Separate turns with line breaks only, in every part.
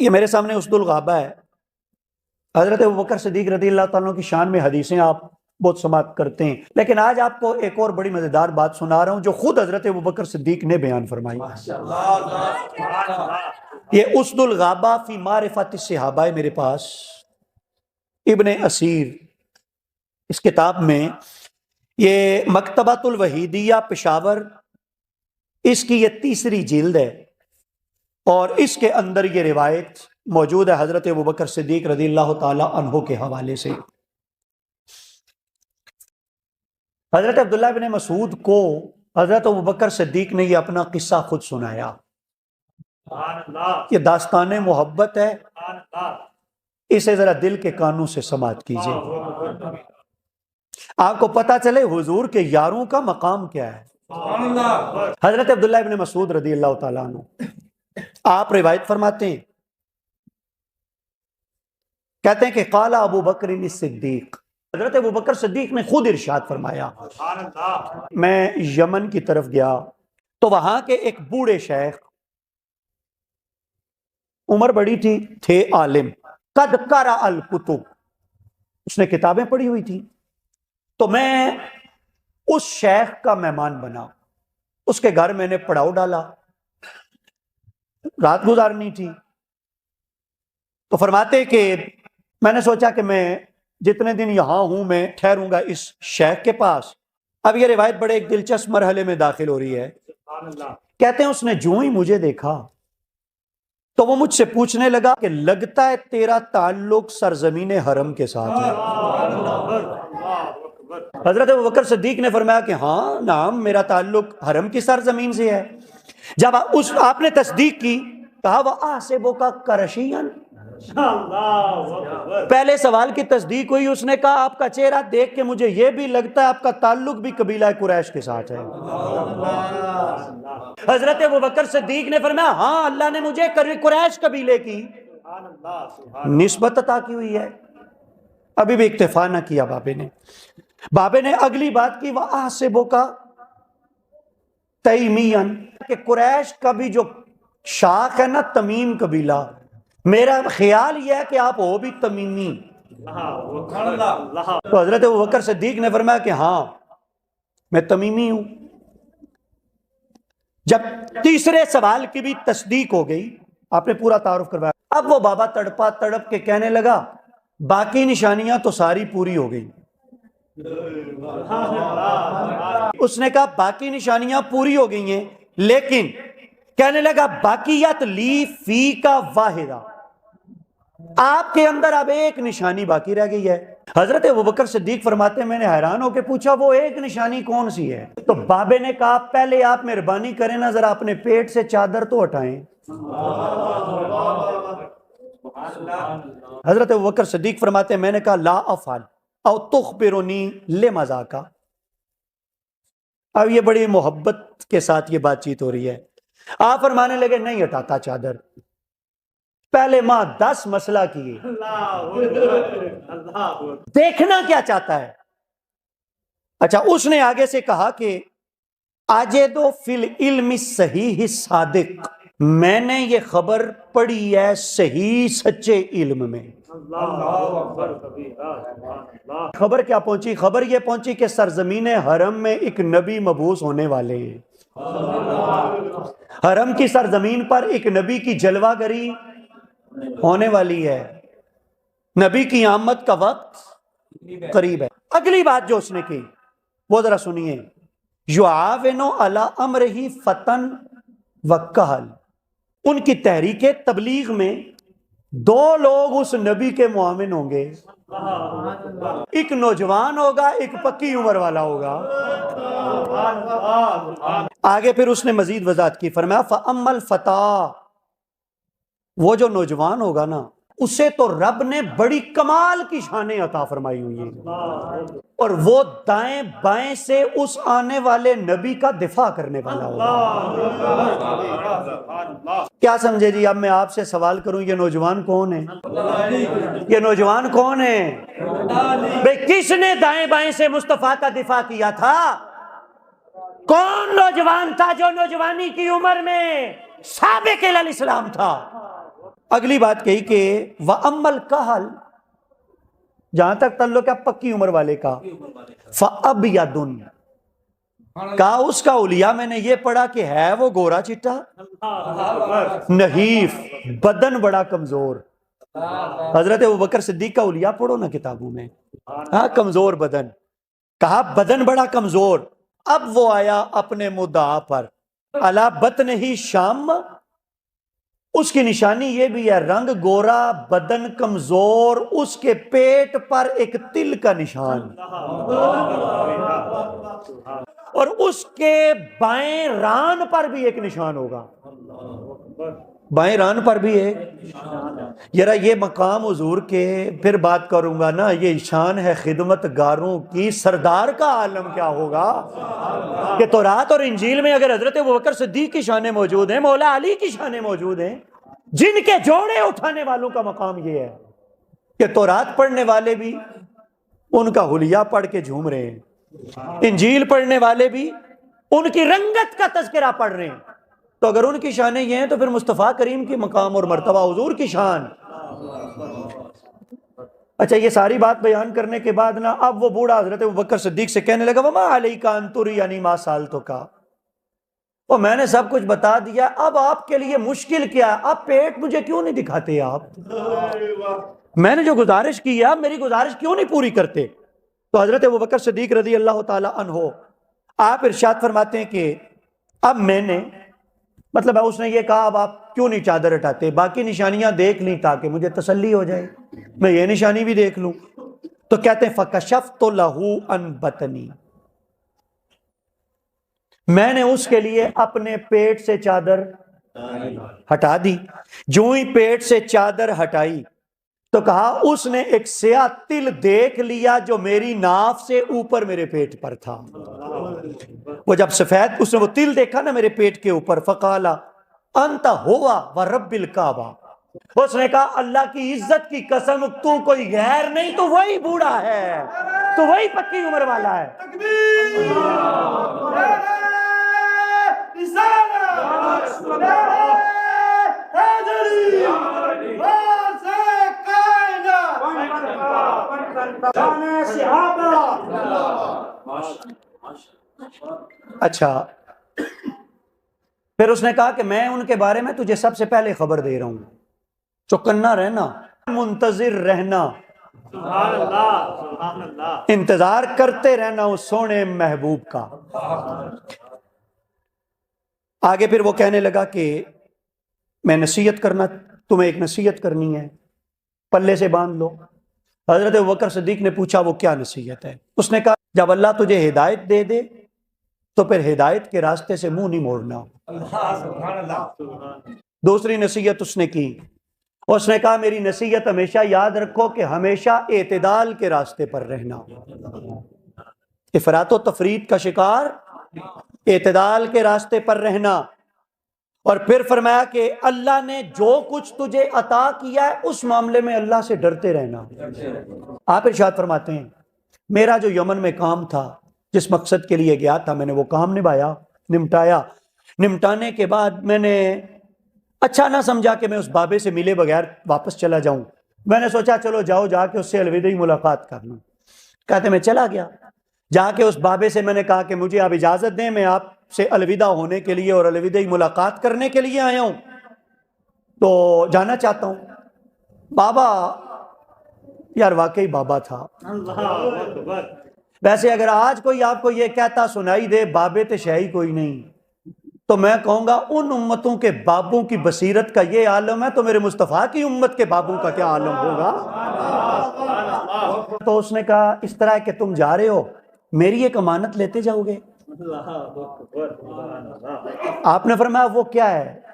ये मेरे सामने उसदुल गाबा है। हजरत अबू बकर सिद्दीक रज़ियल्लाहु ताला की शान में हदीसें आप बहुत समात करते हैं, लेकिन आज आपको एक और बड़ी मजेदार बात सुना रहा हूं जो खुद हजरत अबू बकर सिद्दीक ने बयान फरमाई। ये उसदुल गाबा फी मारिफत सहाबा है मेरे पास, इब्ने असीर इस किताब में, ये मकतबतुल वहीदिया पेशावर, इसकी ये तीसरी जिल्द है और इसके अंदर ये रिवायत मौजूद है हजरत अबू बकर सिद्दीक रज़ियल्लाहु ताला अन्हु के हवाले से। हजरत अब्दुल्लाह बिन मसूद को हजरत अबू बकर सिद्दीक ने ये अपना किस्सा खुद सुनाया। ये दास्तान मोहब्बत है, इसे जरा दिल के कानों से समात कीजिए, आपको पता चले हुजूर के यारों का मकाम क्या है। हजरत अब्दुल्लाह बिन मसूद रज़ियल्लाहु ताला अन्हु, आप रिवायत फरमाते हैं, कहते हैं कि काला अबू बकर सिद्दीक, हजरत अबू बकर सिद्दीक ने खुद इरशाद फरमाया, मैं यमन की तरफ गया तो वहां के एक बूढ़े शेख, उम्र बड़ी थी, थे आलिम, कद करा अल कुतुब, उसने किताबें पढ़ी हुई थी। तो मैं उस शेख का मेहमान बना, उसके घर मैंने पड़ाव डाला, रात गुजारनी थी। तो फरमाते कि मैंने सोचा कि मैं जितने दिन यहां हूं मैं ठहरूंगा इस शेख के पास। अब यह रिवायत बड़े एक दिलचस्प मरहले में दाखिल हो रही है। कहते हैं उसने जो ही मुझे देखा तो वो मुझसे पूछने लगा कि लगता है तेरा ताल्लुक सरजमीन हरम के साथ है। हजरत अबू बकर सिद्दीक ने फरमाया कि हाँ नाम, मेरा ताल्लुक हरम की सरजमीन से है। जब आपने तस्दीक की, कहा वह आसिबो का करशियन, पहले सवाल की तस्दीक हुई, उसने कहा आपका चेहरा देख के मुझे यह भी लगता है आपका ताल्लुक भी कबीला कुरैश के साथ है। हजरत अबू बकर सिद्दीक ने फरमाया हाँ, अल्लाह ने मुझे कुरैश कबीले की निस्बत अता की हुई है। अभी भी इक्तिफा ना किया बाबे ने अगली बात की, वह आसिबो का तैमियन, कि कुरैश का भी जो शाख है ना तमीम कबीला, मेरा ख्याल यह है कि आप हो भी तमीमी। तो हजरत अबू बकर सिद्दीक ने फरमाया कि हाँ मैं तमीमी हूं। जब तीसरे सवाल की भी तस्दीक हो गई, आपने पूरा तारुफ करवाया, अब वो बाबा तड़पा तड़प के कहने लगा बाकी निशानियां तो सारी पूरी हो गई। उसने कहा बाकी निशानियां पूरी हो गई हैं, लेकिन कहने लगा बाकियत ली फी का वाहिदा, आपके अंदर अब एक निशानी बाकी रह गई है। हजरत अबू बकर सिद्दीक फरमाते हैं मैंने हैरान होकर पूछा वो एक निशानी कौन सी है। तो बाबे ने कहा पहले आप मेहरबानी करें ना, जरा अपने पेट से चादर तो हटाएं। हजरत अबू बकर सिद्दीक फरमाते हैं मैंने कहा ला अफाल औ तुखबिरुनी ले मजाका। अब ये बड़ी मोहब्बत के साथ ये बातचीत हो रही है। आप फरमाने लगे नहीं हटाता चादर, पहले मां 10 मसला किए, देखना क्या चाहता है। अच्छा, उसने आगे से कहा कि आजे दो फिल इल्मी सही ही सादिक, मैंने ये खबर पढ़ी है सही सच्चे इल्म में। खबर क्या पहुंची? खबर यह पहुंची कि सरजमीन हरम में एक नबी मबूस होने वाले हैं। हरम की सरजमीन पर एक नबी की जलवागरी होने वाली है, नबी की आमद का वक्त करीब है। अगली बात जो उसने की वो जरा सुनिए, युआविनो अला अमरही फतन व कहल, उनकी तहरीके तबलीग में 2 लोग उस नबी के मुआमिन होंगे, एक नौजवान होगा, एक पक्की उम्र वाला होगा। आगे फिर उसने मजीद वजाहत की, फरमाया फअम्मल फता, वो जो नौजवान होगा ना उसे तो रब ने बड़ी कमाल की शानें अता फरमाई हुई हैं और वो दाएं बाएं से उस आने वाले नबी का दिफा करने वाला होगा। क्या समझे जी? अब मैं आपसे सवाल करूं ये नौजवान कौन है? ये नौजवान कौन है भाई? किसने दाएं बाएं से मुस्तफा का दिफा किया था? कौन नौजवान था जो नौजवानी की उम्र में साबिक इलल इस्लाम था? अगली बात कही कि व अम्मल कहल, जहां तक तल्लुक है पक्की उम्र वाले का, फअबयदुन, का उसका उलिया मैंने ये पढ़ा कि है वो गोरा चिट्टा, नहीफ, बदन बड़ा कमजोर। हजरत अबू बकर सिद्दीक का उलिया पढ़ो ना किताबों में, हाँ कमजोर बदन, कहा बदन बड़ा कमजोर। अब वो आया अपने मुद्दा पर, अला बतन ही शाम, उसकी निशानी ये भी है, रंग गोरा, बदन कमजोर, उसके पेट पर एक तिल का निशान, और उसके बाएं रान पर भी एक निशान होगा, बाएं रान पर भी एक। जरा ये मकाम हुजूर के फिर बात करूंगा ना, ये शान है खिदमतगारों की, सरदार का आलम क्या होगा कि तौरात और इंजील में अगर हजरत अबू बकर सिद्दीक की शानें मौजूद हैं, मौला अली की शानें मौजूद हैं, जिनके जोड़े उठाने वालों का मकाम ये है कि तौरात पढ़ने वाले भी उनका हुलिया पढ़ के झूम रहे हैं, इंजील पढ़ने वाले भी उनकी रंगत का तज़किरा पढ़ रहे हैं। तो अगर उनकी शानें ये हैं तो फिर मुस्तफ़ा करीम की मकाम और मर्तबा, हुजूर की शान। अच्छा, ये सारी बात बयान करने के बाद ना, अब वो बूढ़ा हजरत अबू बकर सिद्दीक से कहने लगा, वमा अलैका अन तुरियनी मा सालतुका, और मैंने सब कुछ बता दिया, अब आपके लिए मुश्किल क्या, अब पेट मुझे क्यों नहीं दिखाते आप, मैंने जो गुजारिश की है आप मेरी गुजारिश क्यों नहीं पूरी करते। तो हजरत अबू बकर सिद्दीक रज़ी अल्लाह ताला अन्हो आप इरशाद फरमाते हैं कि अब मैंने, मतलब है उसने ये कहा, अब आप क्यों नहीं चादर हटाते, बाकी निशानियां देख ली ताकि मुझे तसल्ली हो जाए, मैं ये निशानी भी देख लूं। तो कहते हैं फकशफ्तु लहू अन बतनी, मैंने उसके लिए अपने पेट से चादर हटा दी। जो ही पेट से चादर हटाई तो कहा उसने एक स्याह तिल देख लिया जो मेरी नाफ से ऊपर मेरे पेट पर था। वो जब सफेद उसने वो तिल देखा ना मेरे पेट के ऊपर, फकाला अंत हुआ व रब्बिल काबा, उसने कहा अल्लाह की इज्जत की कसम तू कोई गैर नहीं, तो वही बूढ़ा है, तो वही पक्की उम्र वाला है। अच्छा, फिर उसने कहा कि मैं उनके बारे में तुझे सबसे पहले खबर दे रहा हूं, चौकन्ना रहना, मुंतजिर रहना, इंतजार करते रहना उस सोने महबूब का। आगे फिर वो कहने लगा कि मैं नसीहत करना, तुम्हें एक नसीहत करनी है, पल्ले से बांध लो। हजरत अबू बकर सिद्दीक ने पूछा वो क्या नसीहत है। उसने कहा जब अल्लाह तुझे हिदायत दे दे तो फिर हिदायत के रास्ते से मुंह नहीं मोड़ना। दूसरी नसीहत उसने की, उसने कहा मेरी नसीहत हमेशा याद रखो कि हमेशा एतदाल के रास्ते पर रहना, इफरात व तफरीद का शिकार, एतदाल के रास्ते पर रहना। और फिर फरमाया कि अल्लाह ने जो कुछ तुझे अता किया है उस मामले में अल्लाह से डरते रहना। आप इरशाद फरमाते हैं मेरा जो यमन में काम था, जिस मकसद के लिए गया था, मैंने वो काम निभाया, निपटाया। निपटाने के बाद मैंने अच्छा ना समझा कि मैं उस बाबे से मिले बगैर वापस चला जाऊं। मैंने सोचा चलो जाओ जाके उससे अलविदाई मुलाकात कर लूं। कहते मैं चला गया, जाके उस बाबे से मैंने कहा कि मुझे आप इजाजत दें, मैं आपसे अलविदा होने के लिए और अलविदाई मुलाकात करने के लिए आया हूं, तो जाना चाहता हूं। बाबा यार वाकई बाबा था। वैसे अगर आज कोई आपको ये कहता सुनाई दे बाबे तो शाही कोई नहीं, तो मैं कहूंगा उन उम्मतों के बाबों की बसीरत का ये आलम है तो मेरे मुस्तफ़ा की उम्मत के बाबों का क्या आलम होगा। तो उसने कहा इस तरह कि तुम जा रहे हो, मेरी एक अमानत लेते जाओगे। आपने फरमाया वो क्या है।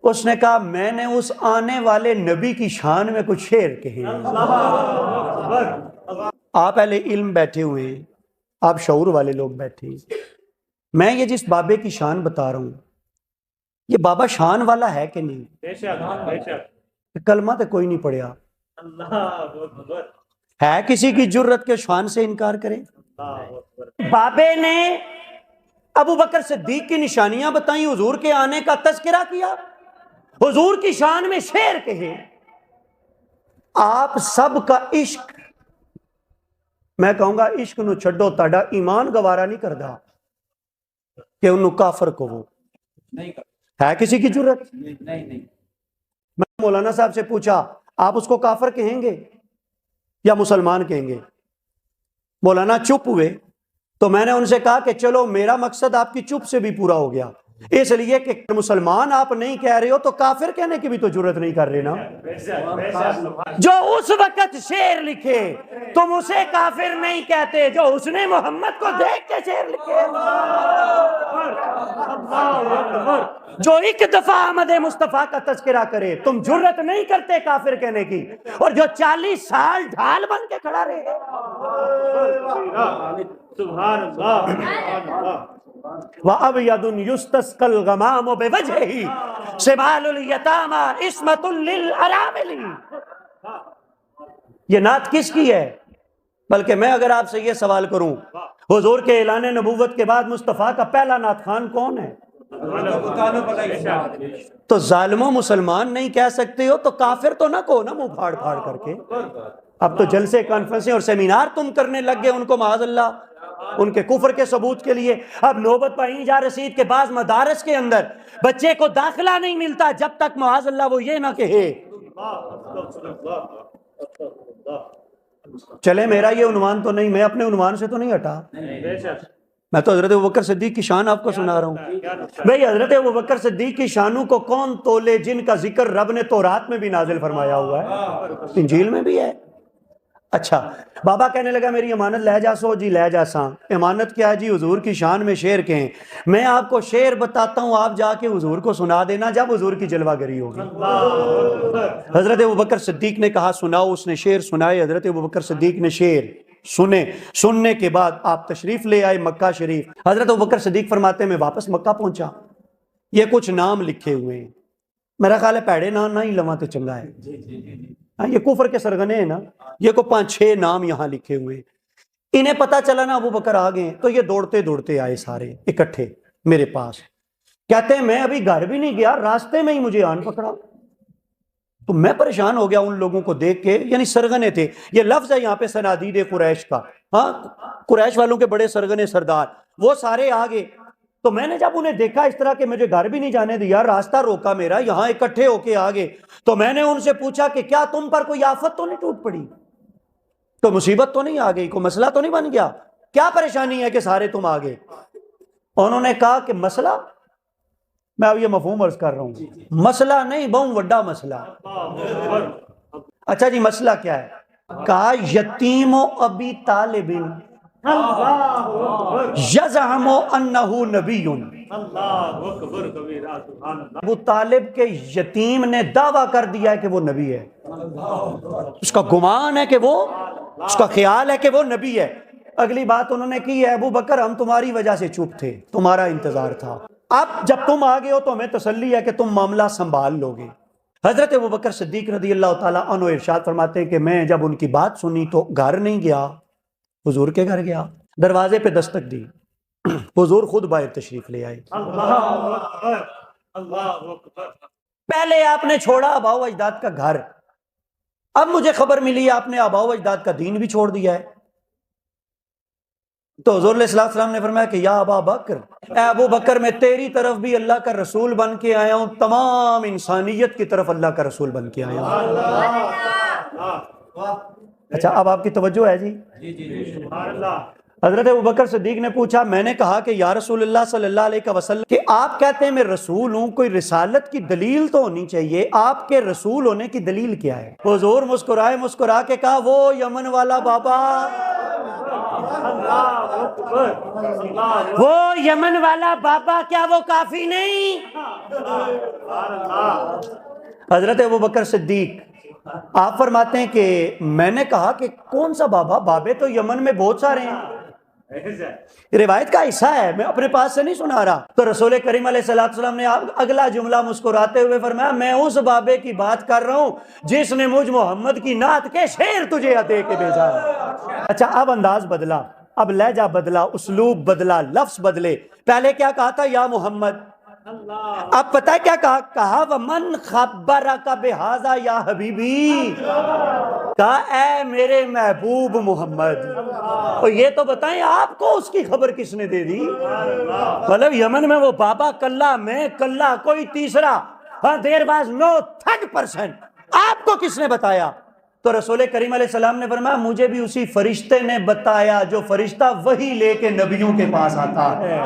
उसने कहा मैंने उस आने वाले नबी की शान में कुछ शेर कहे। आप पहले इल्म बैठे हुए, आप शऊर वाले लोग बैठे, मैं ये जिस बाबे की शान बता रहा हूं ये बाबा शान वाला है कि नहीं? कलमा तो कोई नहीं पढ़िया, है किसी की जुर्रत के शान से इनकार करे? बाबे ने अबू बकर सिद्दीक की निशानियां बताई, हुजूर के आने का तज़किरा किया, हुजूर की शान में शेर कहे, आप सबका इश्क, मैं कहूंगा इश्क नू छड्डो, ताड़ा ईमान गवारा नहीं करता कि उन्होंने काफर को वो नहीं कर है किसी की जरूरत नहीं। मैं मौलाना साहब से पूछा, आप उसको काफर कहेंगे या मुसलमान कहेंगे? मौलाना चुप हुए। तो मैंने उनसे कहा कि चलो मेरा मकसद आपकी चुप से भी पूरा हो गया, इसलिए कि मुसलमान आप नहीं कह रहे हो तो काफिर कहने की भी तो जरूरत नहीं कर रहे ना। जो उस वक्त शेर लिखे तुम उसे काफिर नहीं कहते, जो उसने मोहम्मद को देख के शेर लिखे, जो एक दफा अहमद मुस्तफा का तस्करा करे तुम जुर्रत नहीं करते काफिर कहने की, और जो 40 साल ढाल बन के खड़ा रहे। वअबयदुन युस्तस्कल गमाम बिवजहिही सिमालुल यतामा इस्मतुल लिल अरामिली। ये नात किसकी है? बल्कि मैं अगर आपसे ये सवाल करूं, हुजूर के ऐलान नबूवत के बाद मुस्तफा का पहला नात खान कौन है? तो जालिमो मुसलमान नहीं कह सकते हो तो काफिर तो ना कहो ना मुंह फाड़ फाड़ करके। अब तो जलसे, कॉन्फ्रेंसें और सेमिनार तुम करने लग गए उनको माज़अल्लाह उनके कुफर के सबूत के लिए। अब नौबत पाई जा रसीद के बाद मदारस के अंदर बच्चे को दाखिला नहीं मिलता जब तक माज़अल्लाह वो ये ना कहे। चले मेरा ये उन्वान तो नहीं, मैं अपने उन्वान से तो नहीं हटा, मैं तो हजरत अबू बकर सिद्दीक की शान आपको सुना रहा हूँ। भाई हजरत अबू बकर सिद्दीक की शानों को कौन तोले, जिनका जिक्र रब ने तौरात में भी नाजिल फरमाया हुआ है, इंजील में भी है। अच्छा, बाबा कहने लगा मेरी अमानत ले जा सो जी ले जा सा। अमानत क्या है जी? हुजूर की शान में शेर कहें। मैं आपको शेर बताता हूँ, आप जाके हुजूर को सुना देना जब हुजूर की जलवागरी होगी। हजरत अबू बकर सिद्दीक ने कहा सुनाओ, उसने शेर सुनाए। हजरत अबू बकर सिद्दीक ने शेर सुने, सुनने के बाद आप तशरीफ ले आए मक्का शरीफ। हजरत अबू बकर सिद्दीक फरमाते मैं वापस मक्का पहुंचा, ये कुछ नाम लिखे हुए हैं, मेरा ख्याल है पैड़े नाम ना ही लवा तो चंगा है। ये कुफर के सरगने हैं ना, ये को 5-6 नाम यहाँ लिखे हुए। इन्हें पता चला ना अबू बकर आ गए, तो ये दौड़ते दौड़ते आए सारे इकट्ठे मेरे पास। कहते हैं मैं अभी घर भी नहीं गया, रास्ते में ही मुझे आन पकड़ा। तो मैं परेशान हो गया उन लोगों को देख के, यानी सरगने थे। ये लफ्ज है यहाँ पे सनादीद कुरैश का, हाँ कुरैश वालों के बड़े सरगने सरदार, वो सारे आ गए। तो मैंने जब उन्हें देखा इस तरह के मुझे घर भी नहीं जाने दिया, रास्ता रोका मेरा, यहाँ इकट्ठे होके आ गए। तो मैंने उनसे पूछा कि क्या तुम पर कोई आफत तो नहीं टूट पड़ी, तो मुसीबत तो नहीं आ गई, कोई मसला तो नहीं बन गया, क्या परेशानी है कि सारे तुम आ गए? उन्होंने कहा कि मसला, मैं अब ये मफहूम अर्ज कर रहा हूं, मसला नहीं बहुत बड़ा मसला। अच्छा जी मसला क्या है? कहा यतीमो अबी तालिबिन यज़अमु अन्नहु नबियुन। अबू तालिब के यतीम ने दावा कर दिया है कि वो नबी है, उसका गुमान है कि वो, उसका ख्याल है कि वो नबी है। अगली बात उन्होंने की है, अबू बकर हम तुम्हारी वजह से चुप थे, तुम्हारा इंतजार था, अब जब तुम आ गए हो तो हमें तसल्ली है कि तुम मामला संभाल लोगे। हजरत अबू बकर सिद्दीक रज़ी अल्लाह ताला अन्हु इरशाद फरमाते हैं कि मैं जब उनकी बात सुनी तो घर नहीं गया, हुजूर के घर गया, दरवाजे पे दस्तक दी, हुजूर खुद बाहर तशरीफ ले आए। पहले आपने छोड़ा आबाओ अजदाद का घर, अब मुझे खबर मिली आपने आबाओ अजदाद का दीन भी छोड़ दिया है। तो हुजूर अलैहिस्सलाम ने फरमाया कि या अबा बकर, ए अबू बकर मैं तेरी तरफ भी अल्लाह का रसूल बन के आया हूं, तमाम इंसानियत की तरफ अल्लाह का रसूल बन के आया हूं। अच्छा अब आपकी तवज्जो है जी? हजरत अबू बकर सिद्दीक ने पूछा, मैंने कहा कि या रसूलुल्लाह सल्लल्लाहु अलैहि वसल्लम कि आप कहते हैं मैं रसूल हूं, कोई रिसालत की दलील तो होनी चाहिए, आपके रसूल होने की दलील क्या है? हुजूर मुस्कुराए, मुस्कुरा के कहा वो यमन वाला बाबा, वो यमन वाला बाबा, क्या वो काफी नहीं? हजरत अबू बकर सिद्दीक आप फरमाते हैं कि मैंने कहा कि कौन सा बाबा, बाबे तो यमन में बहुत सारे हैं, रिवायत का हिस्सा है, मैं अपने पास से नहीं सुना रहा। तो रसूल करीम अलैहिस्सलाम ने अगला जुमला मुस्कुराते हुए फरमाया मैं उस बाबे की बात कर रहा हूं जिसने मुझ मोहम्मद की नात के शेर तुझे दे के भेजा है। अच्छा अब अंदाज बदला, अब लहजा बदला, उसलूब बदला, लफ्ज बदले। पहले क्या कहा था? या मोहम्मद, अब पता है क्या कहा? कहा वमन खब्बरा का बेहाजा या हबीबी, कहा ए मेरे महबूब मोहम्मद, और ये तो बताएं आपको उसकी खबर किसने दे दी? मतलब यमन में वो बाबा कल्ला में कल्ला कोई तीसरा, हाँ देरबाज नो थर्ड पर्सन, आपको किसने बताया? तो रसूल करीम अलैहिस्सलाम ने फरमाया मुझे भी उसी फरिश्ते ने बताया जो फरिश्ता वही लेके नबियों के पास आता है।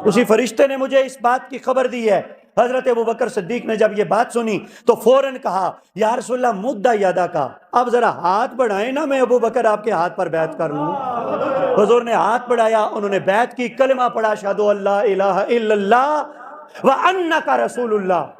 उसी फरिश्ते ने मुझे इस बात की खबर दी है। हजरत अबू बकर सिद्दीक ने जब ये बात सुनी तो फौरन कहा या रसूलल्लाह मुद्दा यादा का, अब जरा हाथ बढ़ाएं ना, मैं अबू बकर आपके हाथ पर बैत कर लूं। हुजूर ने हाथ बढ़ाया, उन्होंने बैत की, कलमा पढ़ा अशहदु अल्ला इलाहा इल्लल्लाह व अन्नका रसूलुल्लाह।